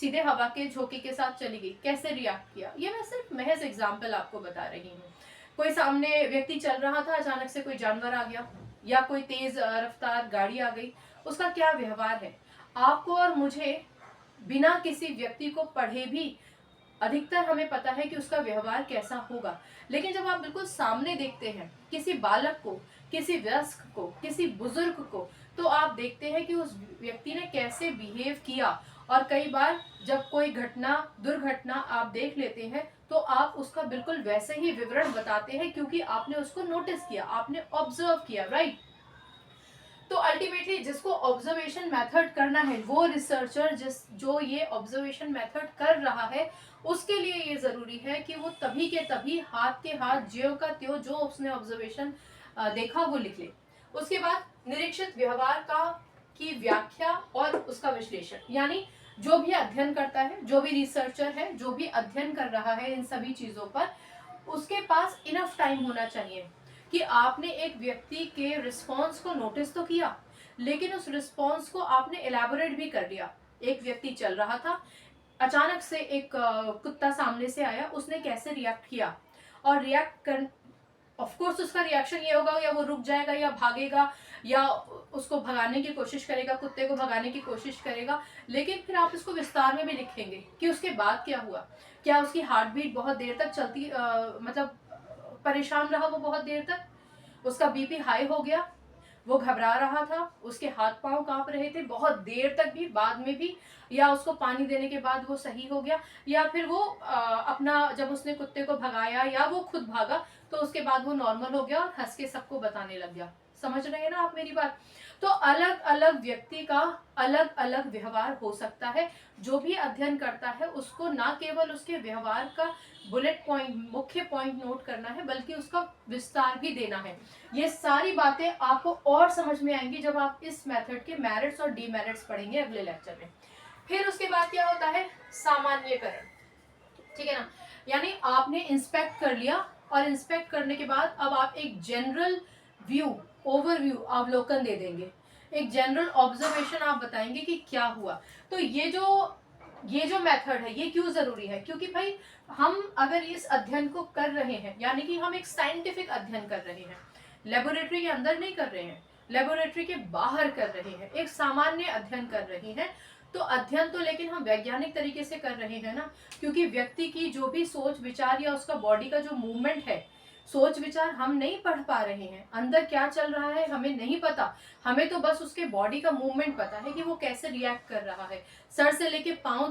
सीधे हवा के झोंके के साथ चली गई, कैसे रिएक्ट किया। ये मैं सिर्फ महज एग्जाम्पल आपको बता रही हूँ। कोई सामने व्यक्ति चल रहा था, अचानक से कोई जानवर आ गया या कोई तेज रफ्तार गाड़ी आ गई, उसका क्या व्यवहार है। आपको और मुझे बिना किसी व्यक्ति को पढ़े भी अधिकतर हमें पता है कि उसका व्यवहार कैसा होगा। लेकिन जब आप बिल्कुल सामने देखते हैं किसी बालक को, किसी वयस्क को, किसी बुजुर्ग को, तो आप देखते हैं कि उस व्यक्ति ने कैसे बिहेव किया। और कई बार जब कोई घटना, दुर्घटना आप देख लेते हैं तो आप उसका बिल्कुल वैसे ही विवरण बताते हैं, क्योंकि आपने उसको नोटिस किया, आपने ऑब्जर्व किया, राइट। तो अल्टीमेटली जिसको ऑब्जर्वेशन मेथड करना है, वो रिसर्चर जो ये ऑब्जर्वेशन मेथड कर रहा है, उसके लिए ये जरूरी है कि वो तभी के तभी हाथ के हाथ ज्यो का त्यों जो उसने ऑब्जर्वेशन देखा वो लिख ले। उसके बाद निरीक्षित व्यवहार का की व्याख्या और उसका विश्लेषण, यानी जो भी अध्ययन करता है, जो भी रिसर्चर है, जो भी अध्ययन कर रहा है इन सभी चीजों पर, उसके पास इनफ टाइम होना चाहिए कि आपने एक व्यक्ति के रिस्पॉन्स को नोटिस तो किया, लेकिन उस रिस्पॉन्स को आपने एलैबोरेट भी कर दिया। एक व्यक्ति चल रहा था, अचानक से एक कुत्ता सामने से आया, उसने कैसे रिएक्ट किया, और रिएक्ट कर ऑफ कोर्स उसका रिएक्शन ये होगा, या वो रुक जाएगा या भागेगा या उसको भगाने की कोशिश करेगा, कुत्ते को भगाने की कोशिश करेगा। लेकिन फिर आप इसको विस्तार में भी लिखेंगे कि उसके बाद क्या हुआ। क्या उसकी हार्ट बीट बहुत देर तक चलती, मतलब परेशान रहा वो बहुत देर तक, उसका बीपी हाई हो गया, वो घबरा रहा था, उसके हाथ पांव कांप रहे थे बहुत देर तक भी, बाद में भी, या उसको पानी देने के बाद वो सही हो गया, या फिर वो अपना जब उसने कुत्ते को भगाया या वो खुद भागा तो उसके बाद वो नॉर्मल हो गया और हंस के सबको बताने लग गया। समझ रहे हैं ना आप मेरी बात। तो अलग अलग व्यक्ति का अलग अलग व्यवहार हो सकता है। जो भी अध्ययन करता है उसको ना केवल उसके व्यवहार का बुलेट पॉइंट, मुख्य पॉइंट नोट करना है, बल्कि उसका विस्तार भी देना है। ये सारी बातें आपको और समझ में आएंगी जब आप इस मेथड के मेरिट्स और डीमेरिट्स पढ़ेंगे अगले लेक्चर में। फिर उसके बाद क्या होता है, सामान्यकरण। ठीक है ना, यानी आपने इंस्पेक्ट कर लिया, और इंस्पेक्ट करने के बाद अब आप एक जनरल व्यू, ओवरव्यू, अवलोकन दे देंगे, एक जनरल ऑब्जर्वेशन आप बताएंगे कि क्या हुआ। तो ये जो मेथड है ये क्यों जरूरी है, क्योंकि भाई हम अगर इस अध्ययन को कर रहे हैं, यानी कि हम एक साइंटिफिक अध्ययन कर रहे हैं, लेबोरेटरी के अंदर नहीं कर रहे हैं, लेबोरेटरी के बाहर कर रहे हैं, एक सामान्य अध्ययन कर रहे हैं। तो अध्ययन तो लेकिन हम वैज्ञानिक तरीके से कर रहे हैं ना, क्योंकि व्यक्ति की जो भी सोच विचार या उसका बॉडी का जो मूवमेंट है, सोच विचार हम नहीं पढ़ पा रहे हैं, अंदर क्या चल रहा है हमें नहीं पता। हमें तो बस उसके बॉडी का मूवमेंट पता है कि वो कैसे रिएक्ट कर रहा है, सर से लेके पांव